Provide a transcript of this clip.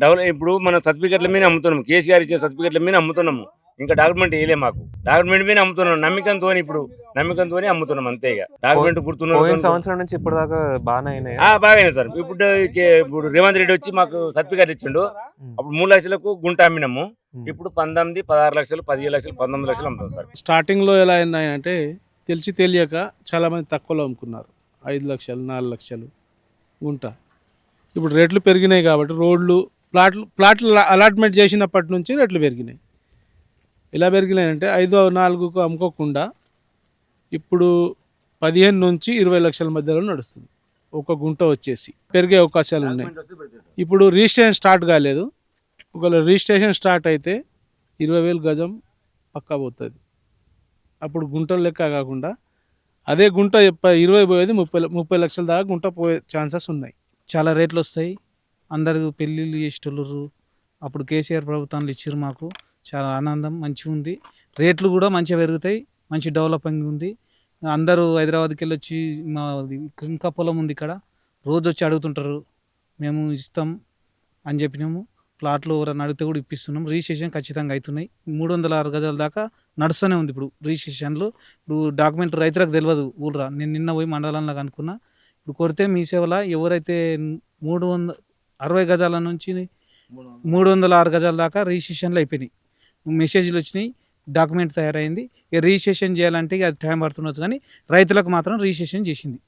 Develop ఇప్పుడు మన సర్టిఫికెట్ల మీద అమ్ముతున్నాం. కేసీఆర్ ఇచ్చే సర్టిఫికెట్ల మీద అమ్ముతున్నాము. ఇంకా డాక్యుమెంట్ ఇయలే మాకు. డాక్యుమెంట్ మీద అమ్ముతున్నాం. నమ్మకంతోని అమ్ముతున్నాం అంతే ఇగ. డాక్యుమెంట్ పోయిన గుర్తున్నోళ్ళతోని సంవత్సరం నుంచి ఇప్పటిదాకా బాగానే అయినాయా? బాగానే సార్. ఇప్పుడు రేవంత్ రెడ్డి వచ్చి మాకు సర్టిఫికెట్ ఇచ్చిండు. ఉమ్, అప్పుడు 3 లక్షలకు గుంట అమ్మినాము. ఉమ్, ఇప్పుడు 19, 16 లక్షలు, 15 లక్షలు, 19 లక్షలు అమ్ముతాం సార్. స్టార్టింగ్లో ఎలా అయినాయంటే తెలియక చాలామంది తక్కువలో అమ్ముకున్నారు. 5 లక్షలు 4 లక్షలు గుంట. ఇప్పుడు రేట్లు పెరిగినాయి కాబట్టి రోడ్లు ప్లాట్లు అలాట్మెంట్ చేసినప్పటి నుంచి రేట్లు పెరిగినాయి. ఎలా పెరిగినాయంటే 5-4కు అమ్ముకోకుండా ఇప్పుడు 15 నుంచి 20 లక్షల మధ్యలో నడుస్తుంది ఒక గుంట వచ్చేసి. పెరిగే అవకాశాలు ఉన్నాయి. ఇప్పుడు రిజిస్ట్రేషన్ స్టార్ట్ కాలేదు. ఒకవేళ రిజిస్ట్రేషన్ స్టార్ట్ అయితే 20,000 గజం పక్కా పోతుంది. అప్పుడు గుంటల లెక్క కాకుండా అదే గుంట 20 పోయేది 30 లక్షల దాకా గుంట పోయే ఛాన్సెస్ ఉన్నాయి. చాలా రేట్లు వస్తాయి. అందరూ పెళ్ళిళ్ళు చేసేటోళ్ళు అప్పుడు కేసీఆర్ ప్రభుత్వాలు ఇచ్చారు. మాకు చాలా ఆనందం, మంచిగా ఉంది. రేట్లు కూడా మంచిగా పెరుగుతాయి. మంచి డెవలపింగ్ ఉంది. అందరూ హైదరాబాద్కి వెళ్ళి వచ్చి మా ఇంకా పొలం ఉంది ఇక్కడ, రోజు వచ్చి అడుగుతుంటారు. మేము ఇస్తాం అని చెప్పినాము. ప్లాట్లు ఎవరైనా అడిగితే కూడా ఇప్పిస్తున్నాం. రిజిస్ట్రేషన్ ఖచ్చితంగా అవుతున్నాయి. 306 గజాల దాకా నడుస్తూనే ఉంది ఇప్పుడు రిజిస్ట్రేషన్లు. ఇప్పుడు డాక్యుమెంట్ రైతులకు తెలియదు ఊళ్ళరా. నేను నిన్న పోయి మండలంలో కనుక్కున్నా. ఇప్పుడు కొడితే మీ సేవలో ఎవరైతే 360 గజాల నుంచి 306 గజాల దాకా రిజిస్ట్రేషన్లు అయిపోయినాయి. మెసేజ్లు వచ్చినాయి, డాక్యుమెంట్ తయారైంది. ఇక రిజిస్ట్రేషన్ చేయాలంటే ఇక అది టైం పడుతుండొచ్చు, కానీ రైతులకు మాత్రం రిజిస్ట్రేషన్ చేసింది.